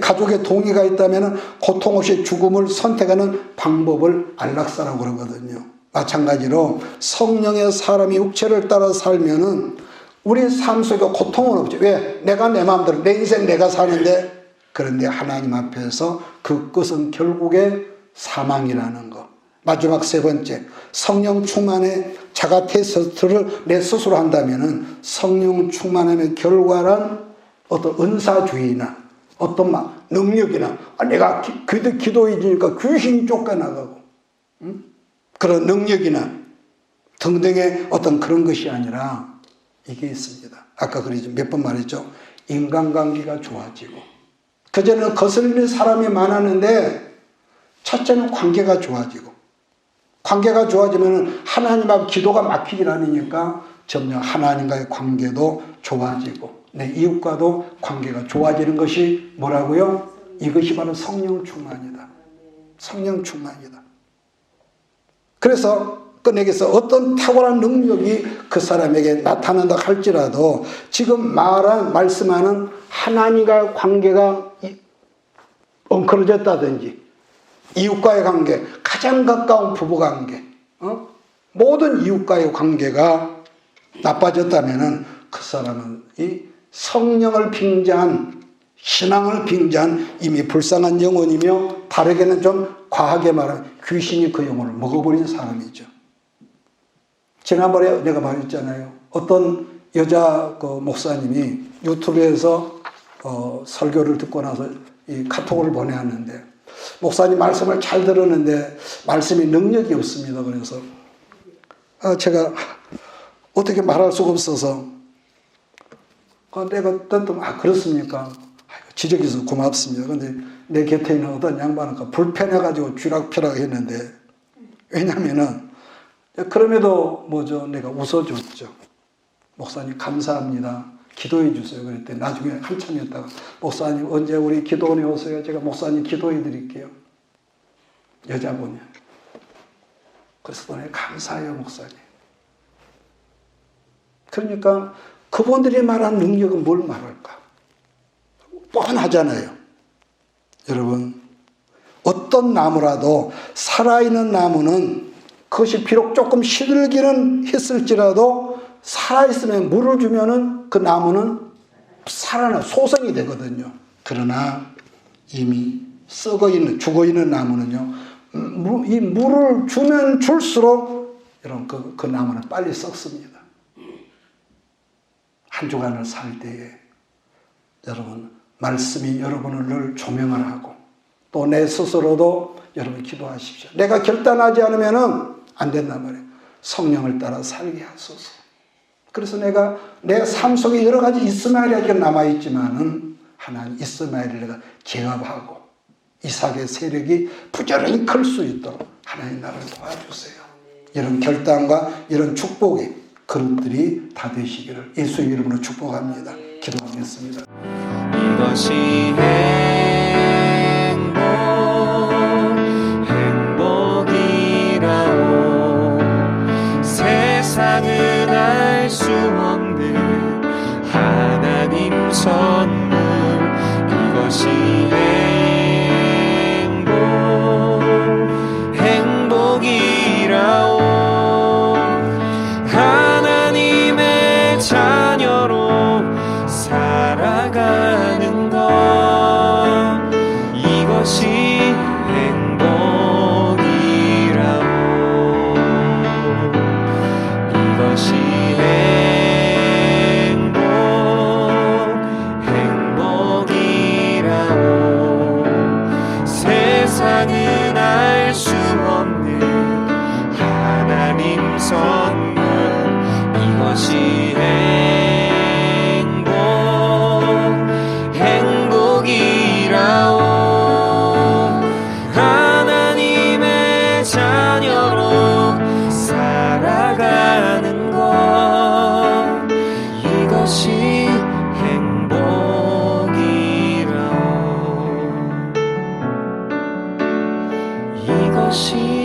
가족의 동의가 있다면 고통 없이 죽음을 선택하는 방법을 안락사라고 그러거든요. 마찬가지로 성령의 사람이 육체를 따라 살면은 우리 삶 속에 고통은 없죠. 왜? 내가 내 마음대로 내 인생 내가 사는데 그런데 하나님 앞에서 그 끝은 결국에 사망이라는 거. 마지막 세 번째, 성령 충만의 자가 테스트를 내 스스로 한다면은 성령 충만함의 결과란 어떤 은사주의나 어떤 능력이나 내가 기도해 주니까 귀신이 쫓겨나가고 그런 능력이나 등등의 어떤 그런 것이 아니라 이게 있습니다. 아까 그러죠. 몇 번 말했죠. 인간관계가 좋아지고 그전에는 거슬리는 사람이 많았는데 첫째는 관계가 좋아지고 관계가 좋아지면 하나님 앞 기도가 막히질 않으니까 점점 하나님과의 관계도 좋아지고 내 이웃과도 관계가 좋아지는 것이 뭐라고요? 이것이 바로 성령 충만이다. 성령 충만이다. 그래서 끝내겠어 어떤 탁월한 능력이 그 사람에게 나타난다 할지라도 지금 말씀하는 하나님과의 관계가 엉클어졌다든지 이웃과의 관계, 가장 가까운 부부관계, 모든 이웃과의 관계가 나빠졌다면 그 사람은 이 성령을 빙자한 신앙을 빙자한 이미 불쌍한 영혼이며 다르게는 좀 과하게 말하면 귀신이 그 영혼을 먹어버린 사람이죠. 지난번에 내가 말했잖아요. 어떤 여자 그 목사님이 유튜브에서 설교를 듣고 나서 이 카톡을 보내왔는데 목사님 말씀을 잘 들었는데 말씀이 능력이 없습니다. 그래서 제가 어떻게 말할 수가 없어서 내가 그렇습니까? 지적이 있어서 고맙습니다. 근데 내 곁에 있는 어떤 양반은 불편해가지고 쥐락펴락 했는데 왜냐면은 그럼에도 내가 웃어줬죠. 목사님 감사합니다. 기도해 주세요. 그랬더니 나중에 한참 있다가 목사님 언제 우리 기도원에 오세요. 제가 목사님 기도해 드릴게요. 여자분이요. 그래서 너네 감사해요 목사님. 그러니까 그분들이 말한 능력은 뭘 말할까? 뻔하잖아요. 여러분 어떤 나무라도 살아있는 나무는 그것이 비록 조금 시들기는 했을지라도 살아있으면 물을 주면은 그 나무는 살아나 소성이 되거든요. 그러나 이미 썩어있는 죽어있는 나무는요. 이 물을 주면 줄수록 여러분 그 나무는 빨리 썩습니다. 한 주간을 살 때에 여러분 말씀이 여러분을 늘 조명을 하고 또 내 스스로도 여러분 기도하십시오. 내가 결단하지 않으면은 안 된단 말이에요. 성령을 따라 살게 하소서. 그래서 내가 내 삶 속에 여러 가지 이스마엘이 아직 남아있지만은 하나님 이스마엘을 내가 제압하고 이삭의 세력이 부지런히 클 수 있도록 하나님 나를 도와주세요. 이런 결단과 이런 축복의 그릇들이 다 되시기를 예수의 이름으로 축복합니다. 기도하겠습니다. 이것이 행복이라오. 세상은 알 수 없는 하나님 선물. 이것이 행복이라오. 것이